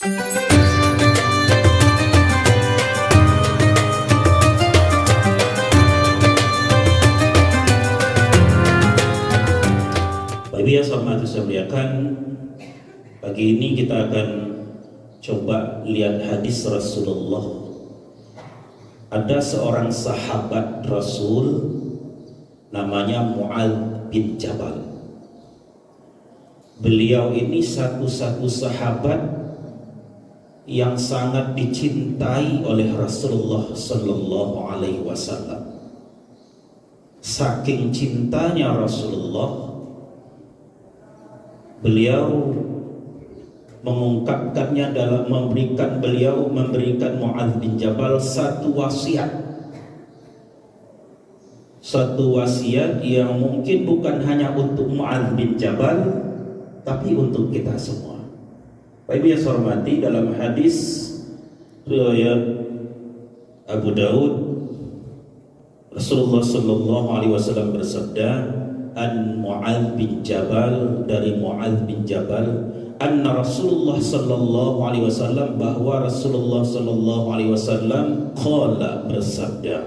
Bapak Ibu yang saya muliakan, pagi ini kita akan coba lihat hadis Rasulullah. Ada seorang sahabat Rasul namanya Mu'adz bin Jabal. Beliau ini satu-satu sahabat yang sangat dicintai oleh Rasulullah Sallallahu Alaihi Wasallam. Saking cintanya Rasulullah, beliau mengungkapkannya dalam memberikan Mu'adz bin Jabal satu wasiat yang mungkin bukan hanya untuk Mu'adz bin Jabal, tapi untuk kita semua. Bapak Ibu yang saya hormati, dalam hadis riwayat Abu Daud, Rasulullah Sallallahu Alaihi Wasallam bersabda, an Mu'adz bin Jabal, dari Mu'adz bin Jabal, anna Rasulullah Sallallahu Alaihi Wasallam, bahwa Rasulullah Sallallahu Alaihi Wasallam qala, bersabda,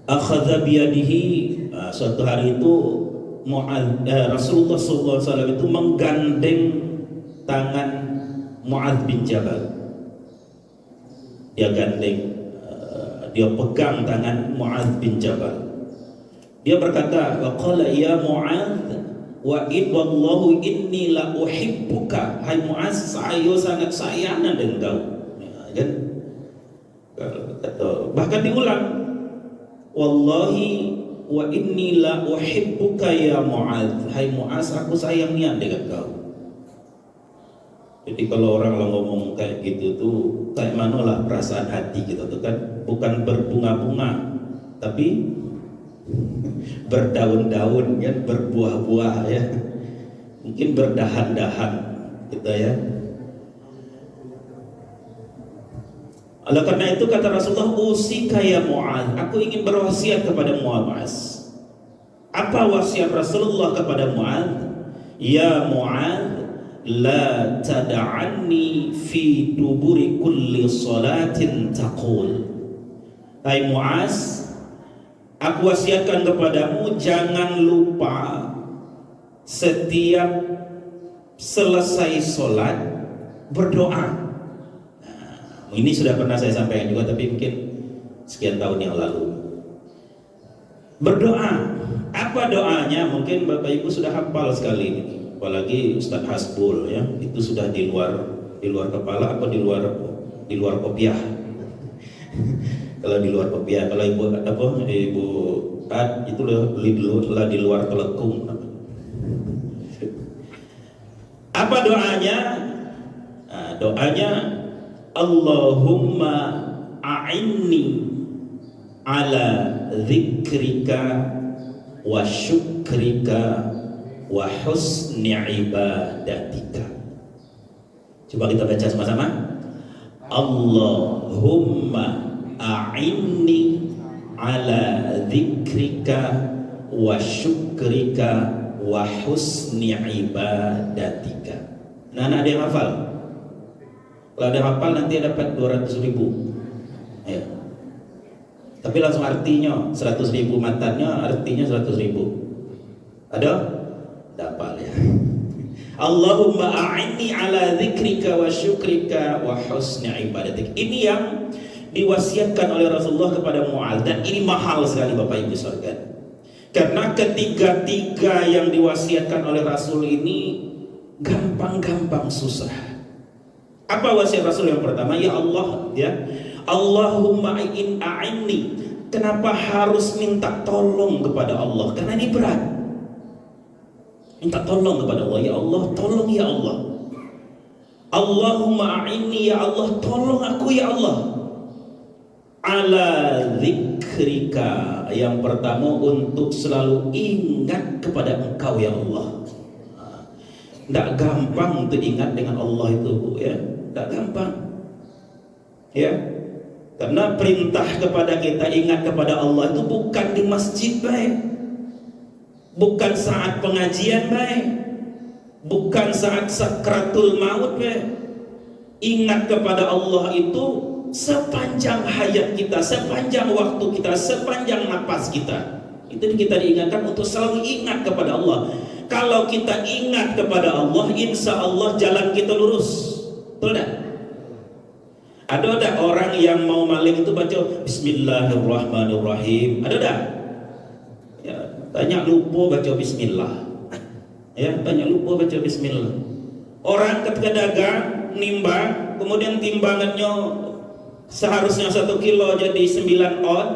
akhadha biyadihi, suatu hari itu Rasulullah Sallallahu Alaihi Wasallam itu menggandeng tangan Mu'adz bin Jabal. Dia gandeng, dia pegang tangan Mu'adz bin Jabal. Dia berkata, wa qala ya Mu'adz, wa wallahu inni la uhibbuka, hai Mu'adz, saya sangat sayang dengan kau. Ya, kan? Bahkan diulang, wallahi wa inni la uhibbuka ya Mu'adz, hai Mu'adz, aku sayang niat dengan kau. Jadi kalau orang ngomong kayak gitu tuh, kayak mana lah perasaan hati kita tuh kan, bukan berbunga-bunga, tapi berdaun-daun, ya, berbuah-buah, ya, mungkin berdahan-dahan gitu ya. Oleh karena itu kata Rasulullah, usika ya Mu'adz, aku ingin berwasiat kepada Mu'adz. Apa wasiat Rasulullah kepada Mu'adz? Ya Mu'adz, la tada'anni fi duburi kulli salatin taqul. Hai Mu'adz, aku wasiatkan kepadamu, jangan lupa setiap selesai sholat berdoa. Ini sudah pernah saya sampaikan juga, tapi mungkin sekian tahun yang lalu. Berdoa, apa doanya? Mungkin Bapak Ibu sudah hafal sekali ini, apalagi Ustadz Hasbul, ya, itu sudah di luar kepala, apa di luar kopiah. Kalau di luar kopiah, kalau ibu Ad itu lah di luar kelekung. Apa doanya? Nah, doanya, Allahumma a'inni ala dzikrika wa syukrika wa husni ibadatika. Coba kita baca sama-sama. Allahumma a'inni ala dzikrika wa syukrika wa husni ibadatika. Nah, ada yang hafal? Kalau ada hafal nanti dapat 200.000. Ya. Tapi langsung artinya 100.000, matanya artinya 100.000. Ada? Dapat ya. Allahumma a'inni ala dzikrika wa syukrika wa husni ibadatik. Ini yang diwasiatkan oleh Rasulullah kepada Mu'adz, dan ini mahal sekali Bapak Ibu sekalian. Karena ketiga-tiga yang diwasiatkan oleh Rasul ini gampang-gampang susah. Apa wasiat Rasul yang pertama? Ya Allah, ya, Allahumma a'inni. Kenapa harus minta tolong kepada Allah? Karena ini berat. Minta tolong kepada Allah. Ya Allah, tolong ya Allah. Allahumma a'inni, ya Allah, tolong aku ya Allah. Ala dzikrika, yang pertama untuk selalu ingat kepada Engkau ya Allah. Tidak gampang untuk ingat dengan Allah itu, ya, tidak gampang, ya. Karena perintah kepada kita ingat kepada Allah itu bukan di masjid baik, bukan saat pengajian baik, bukan saat sakratul maut. Ingat kepada Allah itu sepanjang hayat kita, sepanjang waktu kita, sepanjang napas kita. Itu kita diingatkan untuk selalu ingat kepada Allah. Kalau kita ingat kepada Allah, insya Allah jalan kita lurus. Betul tak? Ada orang yang mau maling itu baca Bismillahirrahmanirrahim? Ada tak? Ya, banyak lupa baca Bismillah. Ya, banyak lupa baca Bismillah. Orang ketika dagang nimbang, kemudian timbangannya seharusnya 1 kilo jadi 9 on.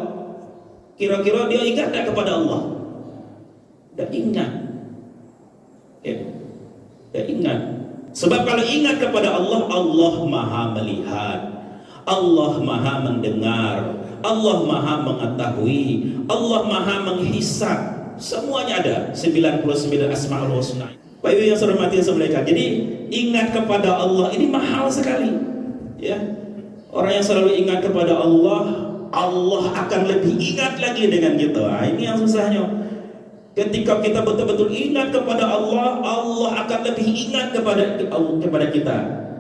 Kira-kira dia ingat tak kepada Allah? Tak ingat. Ya, tak ingat. Sebab kalau ingat kepada Allah, Allah maha melihat, Allah maha mendengar, Allah maha mengetahui, Allah maha menghisab. Semuanya ada 99 Asmaul Husna. Bapak Ibu yang saya hormati dan saya muliakan. Jadi ingat kepada Allah ini mahal sekali. Ya. Orang yang selalu ingat kepada Allah, Allah akan lebih ingat lagi dengan kita. Ini yang susahnya. Ketika kita betul-betul ingat kepada Allah, Allah akan lebih ingat kepada kita.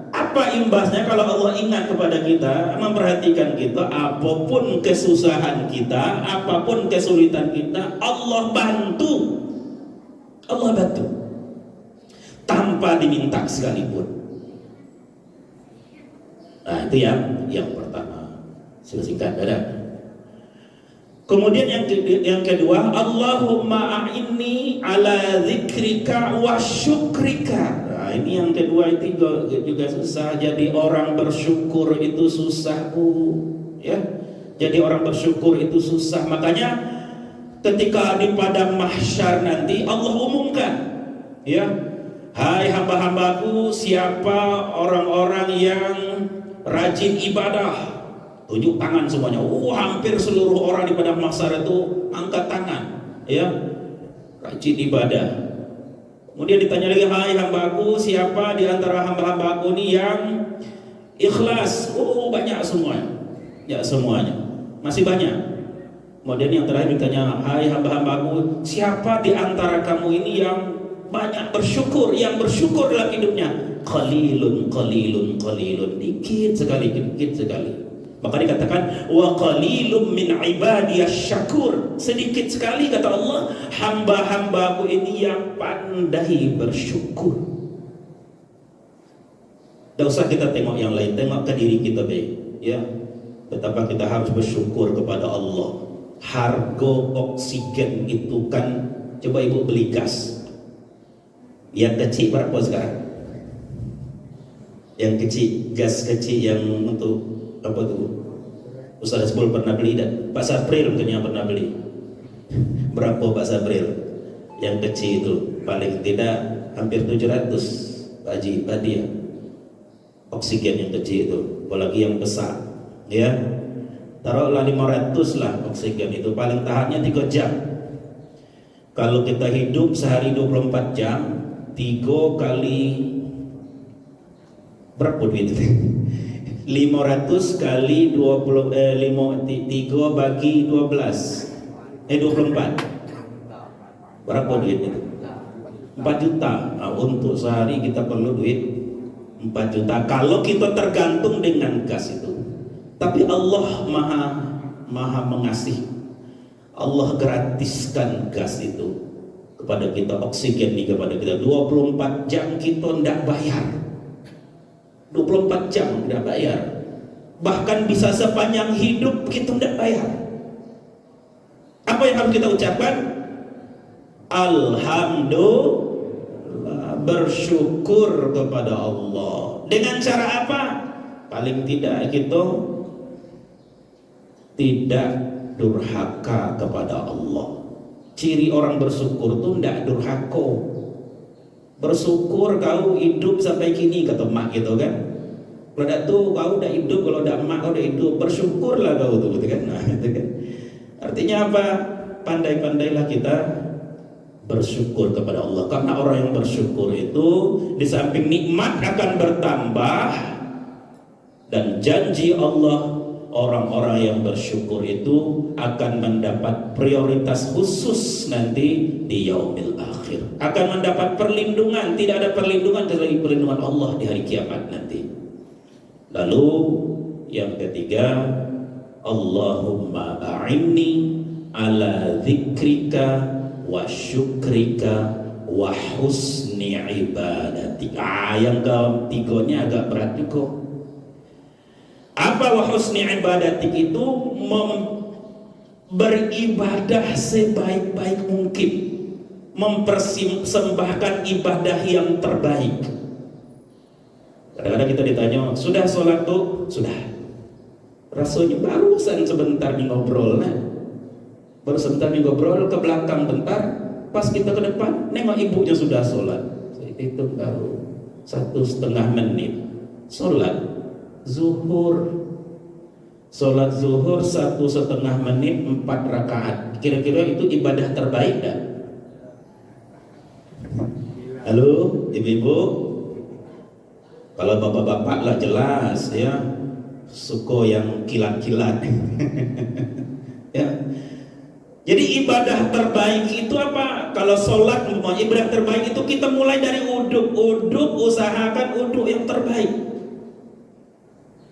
Apa imbasnya kalau Allah ingat kepada kita, memperhatikan kita, apapun kesusahan kita, apapun kesulitan kita, Allah bantu. Allah bantu. Tanpa diminta sekalipun. Nah, itu yang pertama. Singkat ada. Kemudian yang kedua, Allahumma a'inni ala dzikrika wa syukrika. Nah, ini yang kedua itu juga susah. Jadi orang bersyukur itu susah, ya. Jadi orang bersyukur itu susah. Makanya ketika di padang mahsyar nanti Allah umumkan, ya, hai hamba-hambaku, siapa orang-orang yang rajin ibadah? Tunjuk tangan semuanya. Hampir seluruh orang di padang mahsyar itu angkat tangan, ya, rajin ibadah. Kemudian ditanya lagi, hai hambaku, siapa di antara hamba-hambaku ini yang ikhlas? Banyak semuanya. Ya, semuanya. Masih banyak. Kemudian yang terakhir ditanya, hai hamba-hambaku, siapa di antara kamu ini yang banyak bersyukur, yang bersyukur dalam hidupnya? Qalilun, qalilun, qalilun. Dikit sekali, dikit sekali. Maka dikatakan wa qalilum min ibadiyasy syakur. Sedikit sekali kata Allah hamba-hambaku ini yang pandai bersyukur. Tidak usah kita tengok yang lain, tengok ke diri kita ya. Betapa kita harus bersyukur kepada Allah. Harga oksigen itu kan, coba ibu beli gas. Yang kecil berapa sekarang? Yang kecil, gas kecil yang untuk apa tuh? Ustaz Hasbul pernah beli dan Pak Sapril mungkin yang pernah beli. Berapa Pak Sapril? Yang kecil itu paling tidak hampir 700 Pak Haji Badia. Oksigen yang kecil itu, apalagi yang besar, ya. Taruhlah 500 lah oksigen itu, paling tahannya 3 jam. Kalau kita hidup sehari 24 jam, 3 kali berapa duit itu? 500 kali 20 3 bagi 12 24 berapa duit itu? 4 juta. Nah, untuk sehari kita perlu duit 4 juta kalau kita tergantung dengan gas itu. Tapi Allah maha mengasihi. Allah gratiskan gas itu kepada kita, oksigen ini kepada kita. 24 jam kita tidak bayar. 24 jam tidak bayar. Bahkan bisa sepanjang hidup kita tidak bayar. Apa yang harus kita ucapkan? Alhamdulillah, bersyukur kepada Allah. Dengan cara apa? Paling tidak kita tidak durhaka kepada Allah. Ciri orang bersyukur itu tidak durhaka. Bersyukur kau hidup sampai kini, kata mak gitu kan. Kalau tidak tuh kau udah hidup, kalau tidak mak kau udah hidup, bersyukurlah kau tuh gitu kan. Nah, gitu kan. Artinya apa? Pandai-pandailah kita bersyukur kepada Allah. Karena orang yang bersyukur itu di samping nikmat akan bertambah, dan janji Allah, orang-orang yang bersyukur itu akan mendapat prioritas khusus nanti di yaumil akhir. akhir, akan mendapat perlindungan. Tidak ada perlindungan kecuali perlindungan Allah di hari kiamat nanti. Lalu yang ketiga, Allahumma a'inni ala dzikrika wa syukrika wa husni ibadati. Yang ketiganya agak berat juga. Apa wa husni ibadatik itu? Beribadah sebaik-baik mungkin, mempersembahkan ibadah yang terbaik. Kadang-kadang kita ditanya, sudah sholat tuh? Sudah. Rasanya barusan sebentar nih ngobrol, baru sebentar nih ngobrol, ke belakang bentar, pas kita ke depan, nengok ibunya sudah sholat. Itu baru 1,5 menit. Sholat zuhur, 1,5 menit 4 rakaat. Kira-kira itu ibadah terbaik dah? Halo, ibu-ibu? Kalau bapak-bapak lah jelas ya, suko yang kilat-kilat. Ya. Jadi ibadah terbaik itu apa? Kalau sholat, ibadah terbaik itu kita mulai dari uduk. Uduk, usahakan uduk yang terbaik.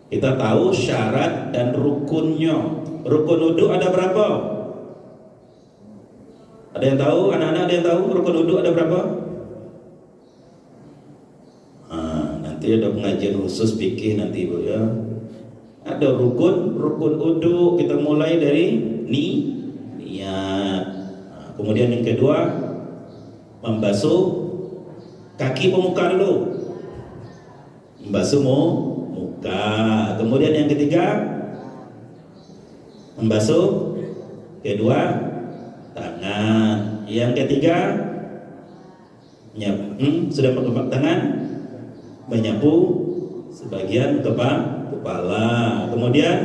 Kita tahu syarat dan rukunnya. Rukun uduk ada berapa? Ada yang tahu? Anak-anak ada yang tahu rukun uduk ada berapa? Nanti ada pengajian khusus fikih nanti ibu ya. Ada rukun uduk. Kita mulai dari niat. Kemudian yang kedua, membasuh kaki pemuka dulu. Membasuh muka. Kemudian yang ketiga, membasuh kedua tangan. Yang ketiga, sudah pakai tangan, menyapu sebagian kepala. Kemudian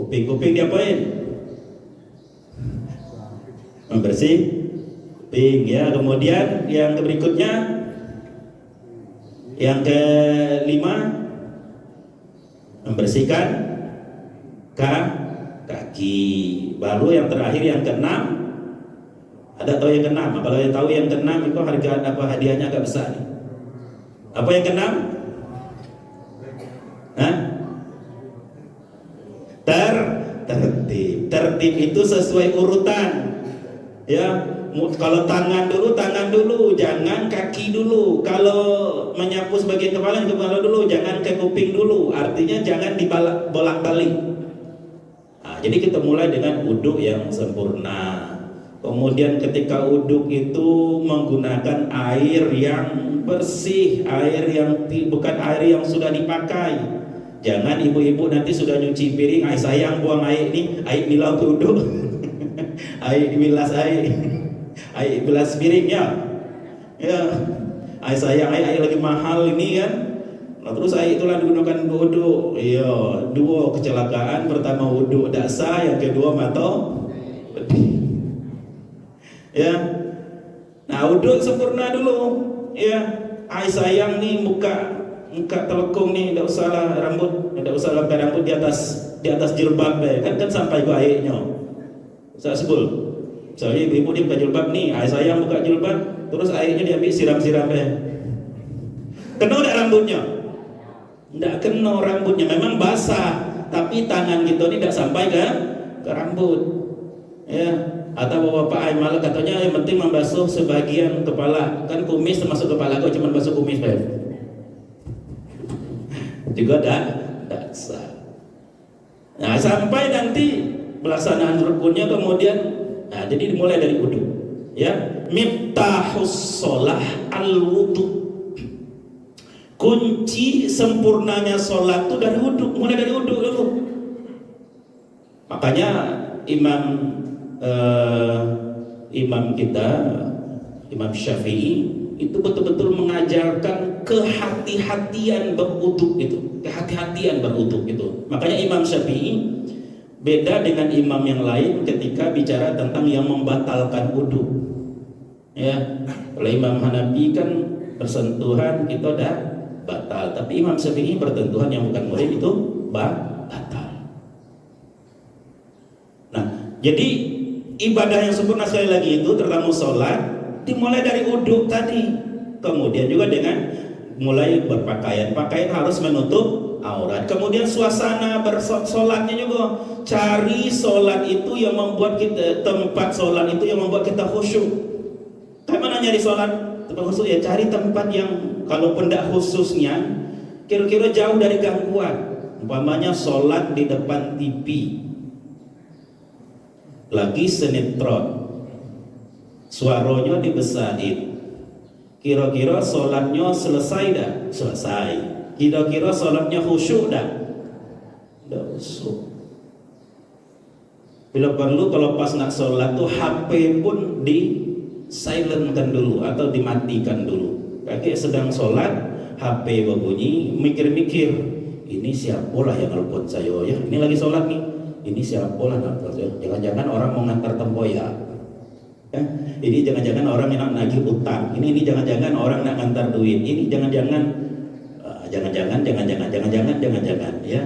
kuping diapain? Membersih kuping ya. Kemudian yang berikutnya, yang kelima, membersihkan kaki. Baru yang terakhir yang keenam. Ada tahu yang keenam? Kalau yang tahu yang keenam itu harga hadiahnya agak besar nih. Apa yang keenam? Tertib. Tertib itu sesuai urutan. Ya, kalau tangan dulu, jangan kaki dulu. Kalau menyapu sebagian kepala dulu, jangan ke kuping dulu. Artinya jangan dibolak-balik. Jadi kita mulai dengan wudhu yang sempurna. Kemudian ketika wudhu itu menggunakan air yang bersih, air yang bukan air yang sudah dipakai. Jangan ibu-ibu nanti sudah nyuci piring, sayang buang air ini, air milah untuk wudhu. Air bilas piringnya. Ya. Sayang air lagi mahal ini kan. Nah, terus air itulah digunakan wudhu. Iya, 2 kecelakaan, pertama wudhu tidak sah, yang kedua mata pedih. Ya. Nah, wudhu sempurna dulu. Ya. Sayang nih muka telekung nih, tidak usah lah rambut, tidak usah lampai rambut di atas jilbab kan sampai ke airnya. Saya sebul. Soalnya ibu-ibu dia buka jilbab nih, sayang buka jilbab, terus airnya diambil siram-siram Kena enggak rambutnya? Enggak kena rambutnya, memang basah, tapi tangan kita ini tidak sampai ke rambut. Ya, atau bapak ai malah katanya yang penting membasuh sebagian kepala. Kan kumis termasuk kepala, kok cuma basuh kumis, juga tidak sah. Nah, sampai nanti pelaksanaan rukunnya kemudian, jadi dimulai dari wudhu. Ya, miftahus sholah al-wudhu. Kunci sempurnanya sholat itu dari wudhu, mulai dari wudhu dulu. Makanya imam kita, Imam Syafi'i itu betul-betul mengajarkan kehati-hatian berwudhu itu, kehati-hatian berwudhu itu. Makanya Imam Syafi'i beda dengan imam yang lain ketika bicara tentang yang membatalkan wudhu. Ya, kalau Imam Hanafi kan bersentuhan itu udah batal, tapi Imam Syafi'i bersentuhan yang bukan murid itu batal. Nah, jadi ibadah yang sempurna sekali lagi itu terutama sholat dimulai dari uduk tadi, kemudian juga dengan mulai berpakaian, pakaian harus menutup aurat, kemudian suasana bersolatnya juga, cari sholat itu yang membuat kita, tempat sholat itu yang membuat kita khusyuk. Kayak mana nyari sholat tempat khusyuk? Ya cari tempat yang kalaupun tidak khususnya kira-kira jauh dari gangguan. Umpamanya sholat di depan TV lagi sinetron, suaranya dibesarin, kira-kira sholatnya selesai dah? Selesai. Kira-kira sholatnya khusyuk dah? Dah khusyuk. Bila perlu kalau pas nak sholat tuh HP pun di silentkan dulu atau dimatikan dulu. Kakek sedang sholat, HP berbunyi, mikir-mikir, ini siapa lah yang nelpon saya ya? Ini lagi sholat nih, ini siapa lah nelpon saya? Jangan-jangan orang mau ngantar tempoyak. Ya? Ini jangan-jangan orang yang nak nagih utang. Ini jangan-jangan orang nak ngantar duit. Ini jangan-jangan ya.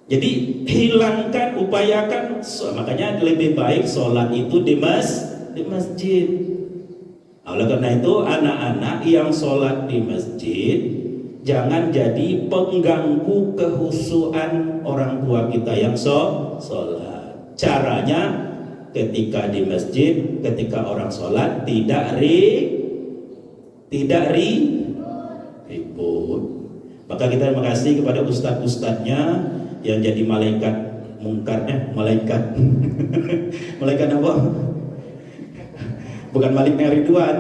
Jadi hilangkan, upayakan. Makanya lebih baik sholat itu di masjid. Oleh karena itu anak-anak yang sholat di masjid jangan jadi pengganggu kehusuan orang tua kita yang sholat. Caranya ketika di masjid, ketika orang sholat tidak ribut. Maka kita terima kasih kepada ustadz-ustadznya yang jadi malaikat mungkar, malaikat malaikat apa? Bukan Maliknya Ridwan,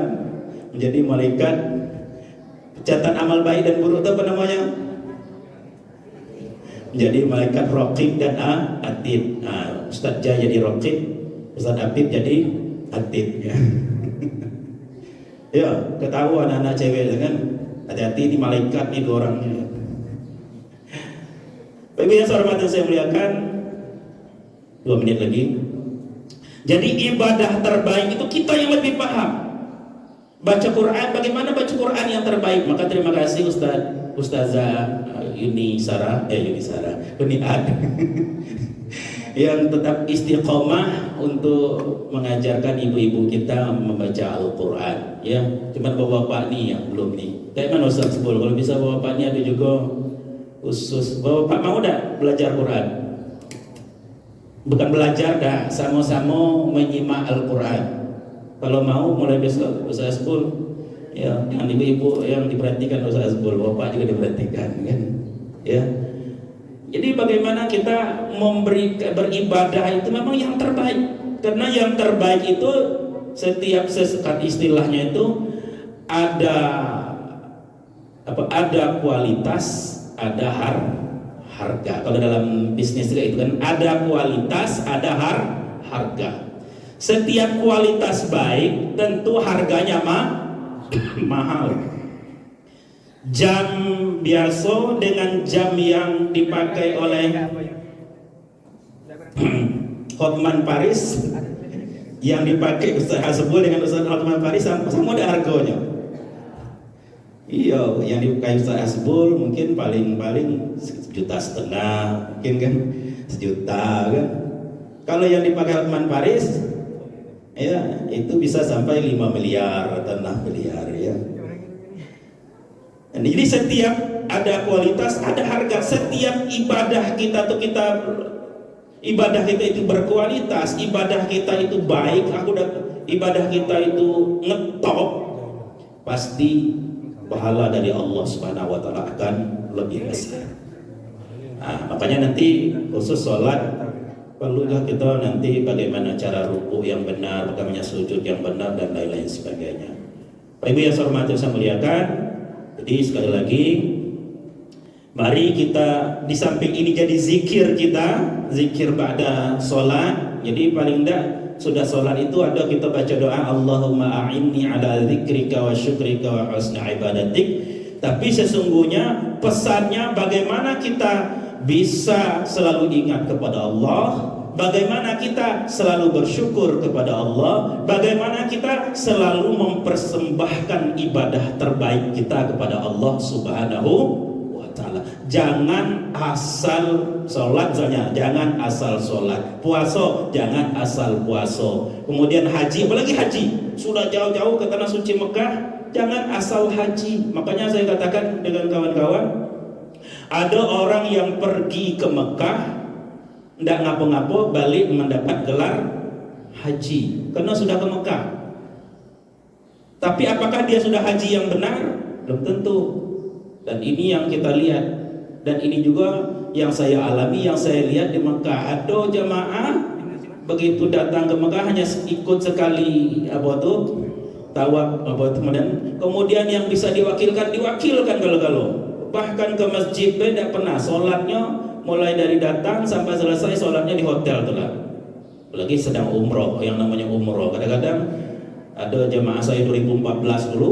menjadi malaikat catat amal baik dan buruk itu apa namanya? Menjadi malaikat Raqib dan Atid. Nah, Ustadz Jaya jadi Raqib, Ustadz Atid jadi Atid ya. Ya, ketahuan anak cewek dengan hati-hati ini malaikat nih dua orangnya. Baik yang saya muliakan, 2 menit lagi. Jadi ibadah terbaik itu kita yang lebih paham. Baca Quran, bagaimana baca Quran yang terbaik? Maka terima kasih Ustazah Yuni Ad yang tetap istiqomah untuk mengajarkan ibu-ibu kita membaca Al-Quran. Ya, cuman bapak-bapak nih yang belum nih. Kayak mana Ustaz Sebul? Kalau bisa bapak nih ada juga khusus. Bapak mau dah belajar Quran? Bukan belajar dah, sama-sama menyimak Al-Quran. Kalau mau mulai besok Ustaz Asbul, ya dengan ibu-ibu yang diperhatikan Ustaz Asbul, bapak juga diperhatikan kan, ya. Jadi bagaimana kita beribadah itu memang yang terbaik, karena yang terbaik itu setiap sesaat istilahnya itu ada kualitas, ada harga. Kalau dalam bisnis juga itu kan ada kualitas, ada harga. Setiap kualitas baik tentu harganya mahal. Jam biasa dengan jam yang dipakai oleh Hotman Paris, yang dipakai Ustaz Hasbul dengan Ustaz Hotman Paris sama ada harganya. Iya, yang dipakai Ustaz Hasbul mungkin paling 1,5 juta, mungkin kan 1 juta kan. Kalau yang dipakai Hotman Paris, ya itu bisa sampai 5 miliar atau 6 miliar ya. Jadi setiap ada kualitas, ada harga. Setiap ibadah kita ibadah kita itu berkualitas, ibadah kita itu baik, ibadah kita itu ngetop, pasti pahala dari Allah Subhanahu wa taala akan lebih besar. Nah, makanya nanti khusus sholat perlulah kita nanti bagaimana cara ruku yang benar, bagaimana sujud yang benar dan lain-lain sebagainya. Pak Ibu yang saya hormati saya muliakan, jadi sekali lagi mari kita di samping ini jadi zikir kita, zikir pada sholat. Jadi paling tidak sudah sholat itu ada kita baca doa Allahumma a'inni ala zikrika wa syukrika wa husni ibadatik. Tapi sesungguhnya pesannya bagaimana kita bisa selalu ingat kepada Allah, bagaimana kita selalu bersyukur kepada Allah, bagaimana kita selalu mempersembahkan ibadah terbaik kita kepada Allah Subhanahu wa Ta'ala. Jangan asal sholat misalnya, jangan asal sholat. Puasa, jangan asal puasa. Kemudian haji, apalagi haji, sudah jauh-jauh ke tanah suci Mekah, jangan asal haji. Makanya saya katakan dengan kawan-kawan, ada orang yang pergi ke Mekah, tidak ngapo-ngapo, balik mendapat gelar haji karena sudah ke Mekah. Tapi apakah dia sudah haji yang benar? Belum tentu. Dan ini yang kita lihat, dan ini juga yang saya alami, yang saya lihat di Mekah. Ada jamaah begitu datang ke Mekah hanya ikut sekali tawaf, kemudian yang bisa diwakilkan kalau bahkan ke masjid tidak pernah. Sholatnya mulai dari datang sampai selesai sholatnya di hotel tuh lah. Apalagi sedang umroh, yang namanya umroh. Kadang-kadang ada jamaah saya 2014 dulu,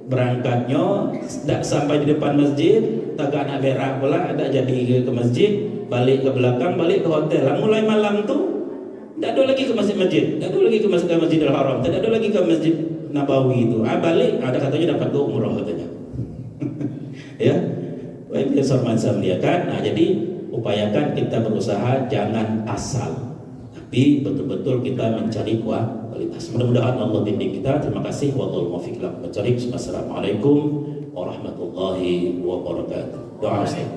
berangkatnya tidak sampai di depan masjid, tagak nak berak pula, tidak jadi ke masjid, balik ke belakang, balik ke hotel. Mulai malam tuh tidak ada lagi ke masjid, tidak ada lagi ke Masjidil Haram, tidak ada lagi ke Masjid Nabawi itu. Balik, ada katanya dapat umroh katanya. Ya, baik ya sama kan. Nah, jadi upayakan kita berusaha jangan asal, tapi betul-betul kita mencari kualitas. Mudah-mudahan Allah bimbing kita. Terima kasih. Wallahul muwaffiq ila aqwamit thoriq. Assalamualaikum warahmatullahi wabarakatuh. Doa Ustaz.